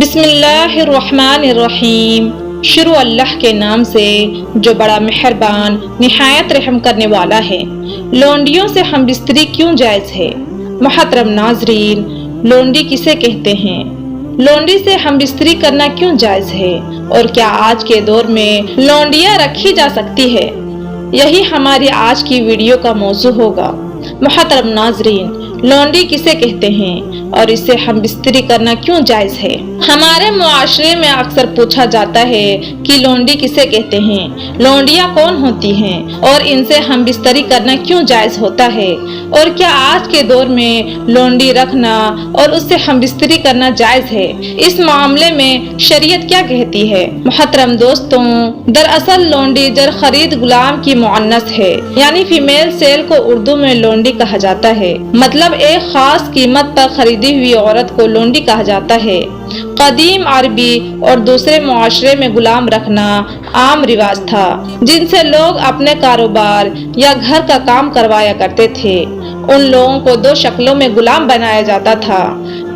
بسم اللہ الرحمن الرحیم۔ شروع اللہ کے نام سے جو بڑا مہربان نہایت رحم کرنے والا ہے۔ لونڈیوں سے ہم بستری کیوں جائز ہے؟ محترم ناظرین، لونڈی کسے کہتے ہیں؟ لونڈی سے ہم بستری کرنا کیوں جائز ہے؟ اور کیا آج کے دور میں لونڈیاں رکھی جا سکتی ہے؟ یہی ہماری آج کی ویڈیو کا موضوع ہوگا۔ محترم ناظرین، لونڈی کسے کہتے ہیں اور اسے ہم بستری کرنا کیوں جائز ہے؟ ہمارے معاشرے میں اکثر پوچھا جاتا ہے کہ لونڈی کسے کہتے ہیں، لونڈیاں کون ہوتی ہیں اور ان سے ہم بستری کرنا کیوں جائز ہوتا ہے، اور کیا آج کے دور میں لونڈی رکھنا اور اس سے ہم بستری کرنا جائز ہے؟ اس معاملے میں شریعت کیا کہتی ہے؟ محترم دوستوں، دراصل لونڈی جر خرید غلام کی مؤنث ہے، یعنی فیمیل سیل کو اردو میں لونڈی کہا جاتا ہے۔ مطلب ایک خاص قیمت پر خریدی ہوئی عورت کو لونڈی کہا جاتا ہے۔ قدیم عربی اور دوسرے معاشرے میں غلام رکھنا عام رواج تھا، جن سے لوگ اپنے کاروبار یا گھر کا کام کروایا کرتے تھے۔ ان لوگوں کو دو شکلوں میں غلام بنایا جاتا تھا۔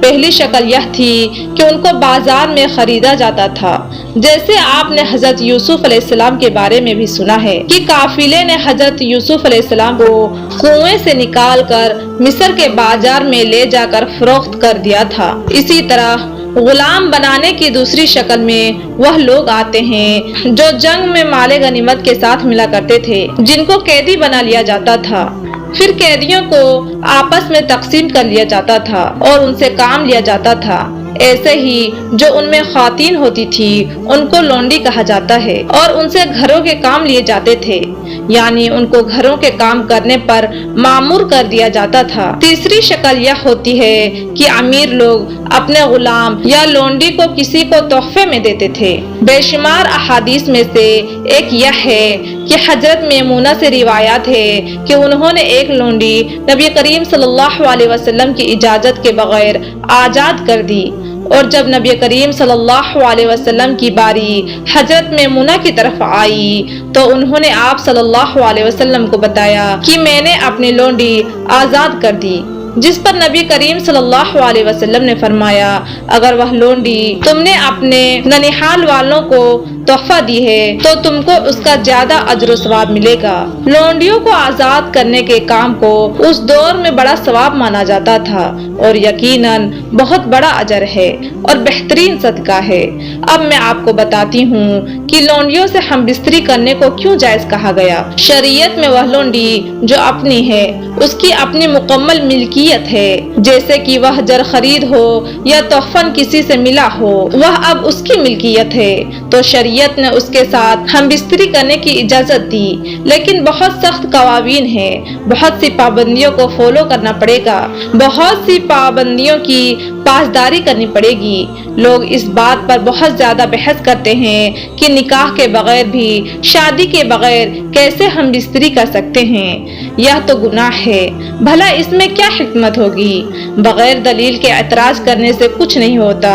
پہلی شکل یہ تھی کہ ان کو بازار میں خریدا جاتا تھا، جیسے آپ نے حضرت یوسف علیہ السلام کے بارے میں بھی سنا ہے کہ قافلے نے حضرت یوسف علیہ السلام کو کنویں سے نکال کر مصر کے بازار میں لے جا کر فروخت کر دیا تھا۔ اسی طرح غلام بنانے کی دوسری شکل میں وہ لوگ آتے ہیں جو جنگ میں مال غنیمت کے ساتھ ملا کرتے تھے، جن کو قیدی بنا لیا جاتا تھا۔ پھر قیدیوں کو آپس میں تقسیم کر لیا جاتا تھا اور ان سے کام لیا جاتا تھا۔ ایسے ہی جو ان میں خواتین ہوتی تھی ان کو لونڈی کہا جاتا ہے اور ان سے گھروں کے کام لیے جاتے تھے، یعنی ان کو گھروں کے کام کرنے پر مامور کر دیا جاتا تھا۔ تیسری شکل یہ ہوتی ہے کہ امیر لوگ اپنے غلام یا لونڈی کو کسی کو تحفے میں دیتے تھے۔ بے شمار احادیث میں سے ایک یہ ہے کہ حضرت میمونہ سے روایات ہے کہ انہوں نے ایک لونڈی نبی کریم صلی اللہ علیہ وسلم کی اجازت کے بغیر آزاد کر دی، اور جب نبی کریم صلی اللہ علیہ وسلم کی باری حضرت میمونہ کی طرف آئی تو انہوں نے آپ صلی اللہ علیہ وسلم کو بتایا کہ میں نے اپنی لونڈی آزاد کر دی، جس پر نبی کریم صلی اللہ علیہ وسلم نے فرمایا، اگر وہ لونڈی تم نے اپنے ننیحال والوں کو تحفہ دی ہے تو تم کو اس کا زیادہ اجر و ثواب ملے گا۔ لونڈیوں کو آزاد کرنے کے کام کو اس دور میں بڑا ثواب مانا جاتا تھا اور یقیناً بہت بڑا اجر ہے اور بہترین صدقہ ہے۔ اب میں آپ کو بتاتی ہوں کہ لونڈیوں سے ہم بستری کرنے کو کیوں جائز کہا گیا۔ شریعت میں وہ لونڈی جو اپنی ہے، اس کی اپنی مکمل ملکیت ہے، جیسے کہ وہ جر خرید ہو یا تحفن کسی سے ملا ہو، وہ اب اس کی ملکیت ہے، تو شریعت نے اس کے ساتھ ہم بستری کرنے کی اجازت دی، لیکن بہت سخت قوانین ہیں، بہت سی پابندیوں کو فالو کرنا پڑے گا، بہت سی پابندیوں کی پاسداری کرنی پڑے گی۔ لوگ اس بات پر بہت زیادہ بحث کرتے ہیں کہ نکاح کے بغیر بھی، شادی کے بغیر کیسے ہم بستری کر سکتے ہیں؟ یہ تو گناہ ہے، بھلا اس میں کیا حکمت ہوگی؟ بغیر دلیل کے اعتراض کرنے سے کچھ نہیں ہوتا،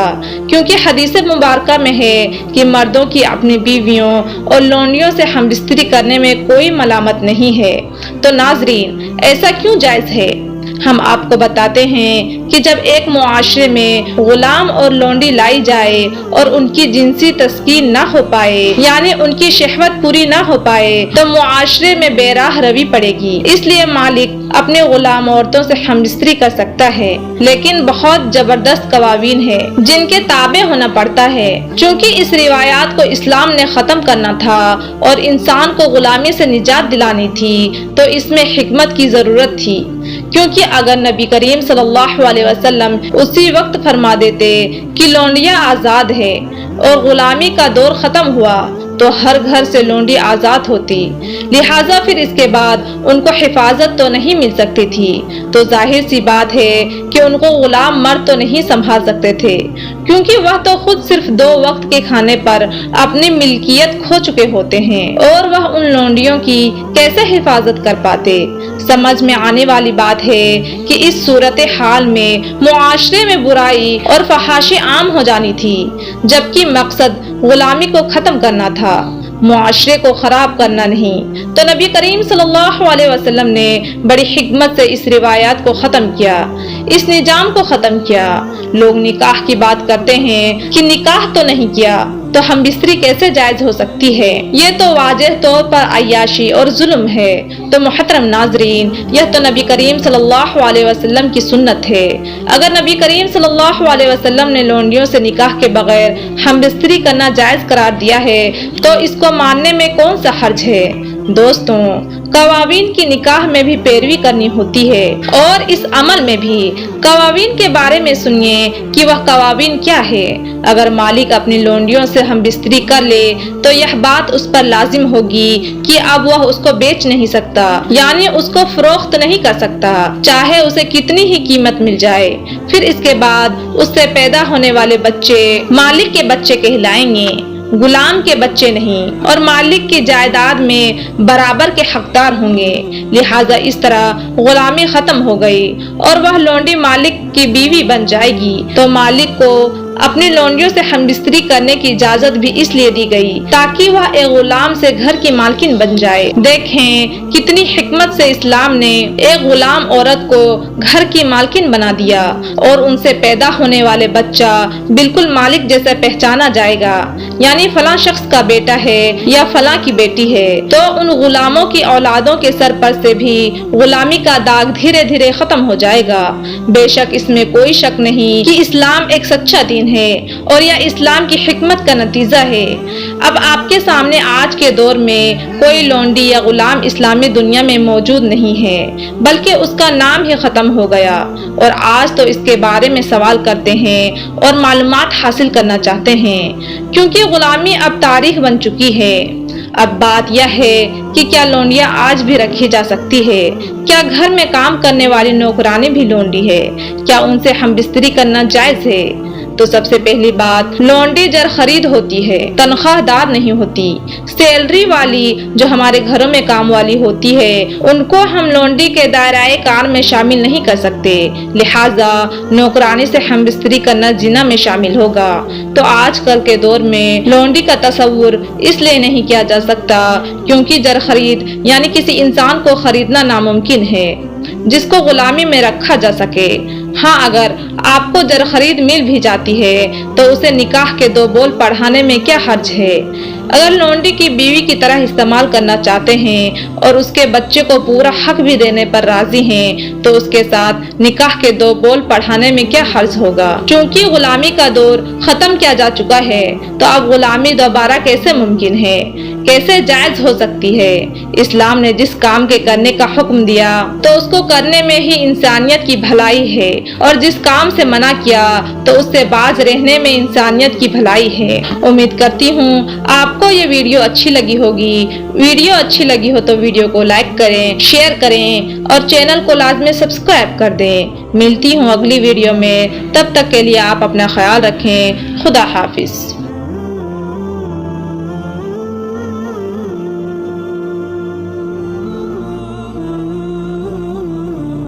کیونکہ حدیث مبارکہ میں ہے کہ مردوں کی اپنی بیویوں اور لونڈیوں سے ہم بستری کرنے میں کوئی ملامت نہیں ہے۔ تو ناظرین، ایسا کیوں جائز ہے؟ ہم آپ کو بتاتے ہیں کہ جب ایک معاشرے میں غلام اور لونڈی لائی جائے اور ان کی جنسی تسکین نہ ہو پائے، یعنی ان کی شہوت پوری نہ ہو پائے، تو معاشرے میں بے راہ روی پڑے گی۔ اس لیے مالک اپنے غلام عورتوں سے ہم بستری کر سکتا ہے، لیکن بہت زبردست قوانین ہے جن کے تابع ہونا پڑتا ہے۔ چونکہ اس روایات کو اسلام نے ختم کرنا تھا اور انسان کو غلامی سے نجات دلانی تھی، تو اس میں حکمت کی ضرورت تھی، کیونکہ اگر نبی کریم صلی اللہ علیہ وسلم اسی وقت فرما دیتے کہ لونڈیاں آزاد ہے اور غلامی کا دور ختم ہوا تو ہر گھر سے لونڈی آزاد ہوتی، لہٰذا پھر اس کے بعد ان کو حفاظت تو نہیں مل سکتی تھی، تو ظاہر سی بات ہے کہ ان کو غلام مرد تو نہیں سنبھال سکتے تھے، کیونکہ وہ تو خود صرف 2 وقت کے کھانے پر اپنی ملکیت کھو چکے ہوتے ہیں، اور وہ ان لونڈیوں کی کیسے حفاظت کر پاتے؟ سمجھ میں آنے والی بات ہے کہ اس صورتحال میں معاشرے میں برائی اور فحاشی عام ہو جانی تھی، جبکہ مقصد غلامی کو ختم کرنا تھا، معاشرے کو خراب کرنا نہیں۔ تو نبی کریم صلی اللہ علیہ وسلم نے بڑی حکمت سے اس روایات کو ختم کیا۔ اس نظام کو ختم کیا۔ لوگ نکاح کی بات کرتے ہیں کہ نکاح تو نہیں کیا تو ہم بستری کیسے جائز ہو سکتی ہے؟ یہ تو واضح طور پر عیاشی اور ظلم ہے۔ تو محترم ناظرین، یہ تو نبی کریم صلی اللہ علیہ وسلم کی سنت ہے۔ اگر نبی کریم صلی اللہ علیہ وسلم نے لونڈیوں سے نکاح کے بغیر ہم بستری کرنا جائز قرار دیا ہے تو اس کو ماننے میں کون سا حرج ہے؟ دوستوں، قوانین کی نکاح میں بھی پیروی کرنی ہوتی ہے، اور اس عمل میں بھی قوانین کے بارے میں سنیے کہ وہ قوانین کیا ہے۔ اگر مالک اپنی لونڈیوں سے ہم بستری کر لے تو یہ بات اس پر لازم ہوگی کہ اب وہ اس کو بیچ نہیں سکتا، یعنی اس کو فروخت نہیں کر سکتا، چاہے اسے کتنی ہی قیمت مل جائے۔ پھر اس کے بعد اس سے پیدا ہونے والے بچے مالک کے بچے کہلائیں گے، غلام کے بچے نہیں، اور مالک کی جائیداد میں برابر کے حقدار ہوں گے۔ لہٰذا اس طرح غلامی ختم ہو گئی اور وہ لونڈی مالک کی بیوی بن جائے گی۔ تو مالک کو اپنی لونڈیوں سے ہم بستری کرنے کی اجازت بھی اس لیے دی گئی تاکہ وہ ایک غلام سے گھر کی مالکن بن جائے۔ دیکھیں کتنی حکمت سے اسلام نے ایک غلام عورت کو گھر کی مالکن بنا دیا، اور ان سے پیدا ہونے والے بچہ بالکل مالک جیسا پہچانا جائے گا، یعنی فلاں شخص کا بیٹا ہے یا فلاں کی بیٹی ہے۔ تو ان غلاموں کی اولادوں کے سر پر سے بھی غلامی کا داغ دھیرے دھیرے ختم ہو جائے گا۔ بے شک اس میں کوئی شک نہیں کہ اسلام ایک سچا دین ہے اور یہ اسلام کی حکمت کا نتیجہ ہے۔ اب آپ کے سامنے آج کے دور میں کوئی لونڈی یا غلام اسلامی دنیا میں موجود نہیں ہے، بلکہ اس کا نام ہی ختم ہو گیا، اور آج تو اس کے بارے میں سوال کرتے ہیں اور معلومات حاصل کرنا چاہتے ہیں، کیونکہ غلامی اب تاریخ بن چکی ہے۔ اب بات یہ ہے کہ کیا لونڈیاں آج بھی رکھی جا سکتی ہے؟ کیا گھر میں کام کرنے والی نوکرانی بھی لونڈی ہے؟ کیا ان سے ہم بستری کرنا جائز ہے؟ تو سب سے پہلی بات، لونڈی جر خرید ہوتی ہے، تنخواہ دار نہیں ہوتی۔ سیلری والی جو ہمارے گھروں میں کام والی ہوتی ہے ان کو ہم لونڈی کے دائرۂ کار میں شامل نہیں کر سکتے، لہٰذا نوکرانی سے ہم بستری کرنا زنا میں شامل ہوگا۔ تو آج کل کے دور میں لونڈی کا تصور اس لیے نہیں کیا جا سکتا کیونکہ جر خرید یعنی کسی انسان کو خریدنا ناممکن ہے جس کو غلامی میں رکھا جا سکے۔ ہاں، اگر آپ کو جر خرید مل بھی جاتی ہے تو اسے نکاح کے 2 بول پڑھانے میں کیا حرج ہے؟ اگر لونڈی کی بیوی کی طرح استعمال کرنا چاہتے ہیں اور اس کے بچے کو پورا حق بھی دینے پر راضی ہیں تو اس کے ساتھ نکاح کے 2 بول پڑھانے میں کیا حرج ہوگا؟ چونکہ غلامی کا دور ختم کیا جا چکا ہے تو اب غلامی دوبارہ کیسے ممکن ہے، کیسے جائز ہو سکتی ہے؟ اسلام نے جس کام کے کرنے کا حکم دیا تو اس کو کرنے میں ہی انسانیت کی بھلائی ہے، اور جس کام سے منع کیا تو اس سے باز رہنے میں انسانیت کی بھلائی ہے۔ امید کرتی ہوں آپ کو یہ ویڈیو اچھی لگی ہوگی۔ ویڈیو اچھی لگی ہو تو ویڈیو کو لائک کریں، شیئر کریں اور چینل کو لازمی سبسکرائب کر دیں۔ ملتی ہوں اگلی ویڈیو میں، تب تک کے لیے آپ اپنا خیال رکھیں۔ خدا حافظ۔